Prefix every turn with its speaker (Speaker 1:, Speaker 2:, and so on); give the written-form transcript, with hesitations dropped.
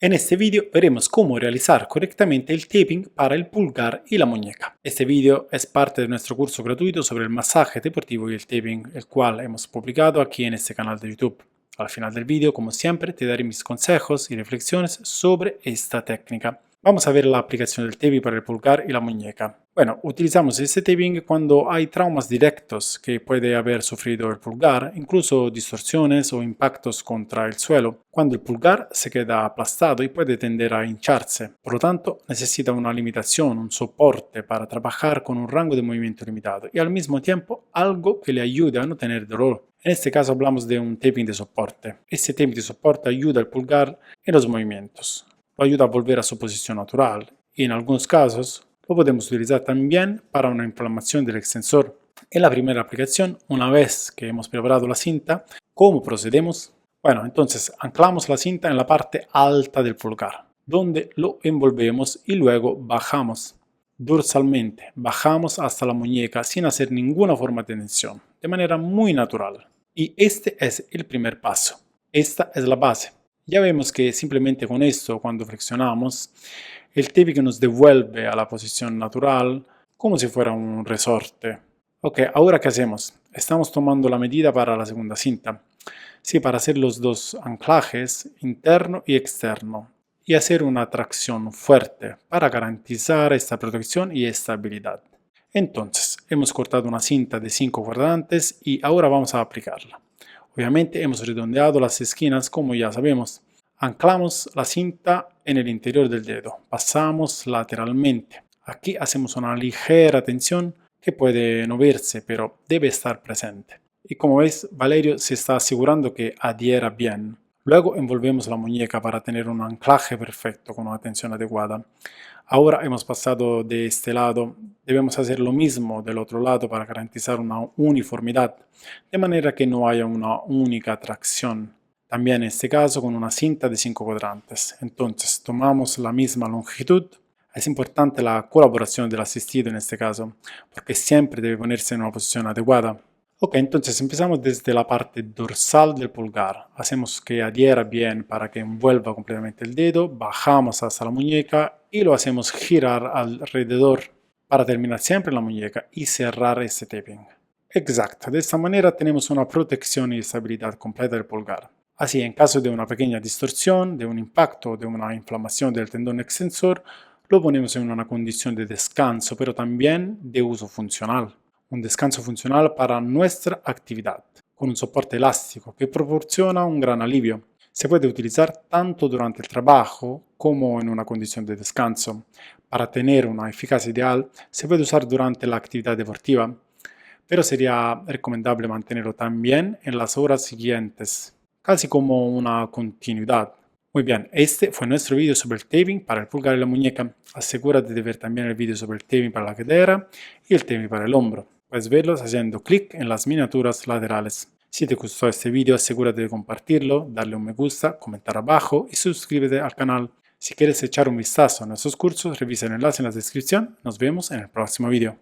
Speaker 1: En este video veremos cómo realizar correctamente el taping para el pulgar y la muñeca. Este video es parte de nuestro curso gratuito sobre el masaje deportivo y el taping, el cual hemos publicado aquí en este canal de YouTube. Al final del video, como siempre, te daré mis consejos y reflexiones sobre esta técnica. Vamos a ver la aplicación del taping para el pulgar y la muñeca. Bueno, utilizamos este taping cuando hay traumas directos que puede haber sufrido el pulgar, incluso distorsiones o impactos contra el suelo, cuando el pulgar se queda aplastado y puede tender a hincharse. Por lo tanto, necesita una limitación, un soporte para trabajar con un rango de movimiento limitado y al mismo tiempo algo que le ayude a no tener dolor. En este caso hablamos de un taping de soporte. Este taping de soporte ayuda al pulgar en los movimientos. Lo ayuda a volver a su posición natural y en algunos casos lo podemos utilizar también para una inflamación del extensor. En la primera aplicación, una vez que hemos preparado la cinta, ¿cómo procedemos? Bueno, entonces anclamos la cinta en la parte alta del pulgar, donde lo envolvemos y luego bajamos dorsalmente. Bajamos hasta la muñeca sin hacer ninguna forma de tensión, de manera muy natural. Y este es el primer paso. Esta es la base. Ya vemos que simplemente con esto, cuando flexionamos, el taping nos devuelve a la posición natural como si fuera un resorte. Ok, ahora ¿qué hacemos? Estamos tomando la medida para la segunda cinta. Sí, para hacer los dos anclajes, interno y externo, y hacer una tracción fuerte para garantizar esta protección y estabilidad. Entonces, hemos cortado una cinta de 5 cuadrantes y ahora vamos a aplicarla. Obviamente hemos redondeado las esquinas como ya sabemos. Anclamos la cinta en el interior del dedo, pasamos lateralmente. Aquí hacemos una ligera tensión que puede no verse, pero debe estar presente. Y como ves, Valerio se está asegurando que adhiera bien. Luego envolvemos la muñeca para tener un anclaje perfecto con una tensión adecuada. Ahora hemos pasado de este lado, debemos hacer lo mismo del otro lado para garantizar una uniformidad, de manera que no haya una única tracción. También en este caso con una cinta de 5 cuadrantes. Entonces tomamos la misma longitud. Es importante la colaboración del asistido en este caso, porque siempre debe ponerse en una posición adecuada. Ok, entonces empezamos desde la parte dorsal del pulgar. Hacemos que adhiera bien para que envuelva completamente el dedo. Bajamos hasta la muñeca y lo hacemos girar alrededor para terminar siempre en la muñeca y cerrar este taping. Exacto, de esta manera tenemos una protección y estabilidad completa del pulgar. Así, en caso de una pequeña distorsión, de un impacto o de una inflamación del tendón extensor, lo ponemos en una condición de descanso, pero también de uso funcional. Un descanso funcional para nuestra actividad, con un soporte elástico que proporciona un gran alivio. Se puede utilizar tanto durante el trabajo como en una condición de descanso. Para tener una eficacia ideal, se puede usar durante la actividad deportiva, pero sería recomendable mantenerlo también en las horas siguientes, casi como una continuidad. Muy bien, este fue nuestro video sobre el taping para el pulgar y la muñeca. Asegúrate de ver también el video sobre el taping para la cadera y el taping para el hombro. Puedes verlos haciendo clic en las miniaturas laterales. Si te gustó este video, asegúrate de compartirlo, darle un me gusta, comentar abajo y suscríbete al canal. Si quieres echar un vistazo a nuestros cursos, revisa el enlace en la descripción. Nos vemos en el próximo video.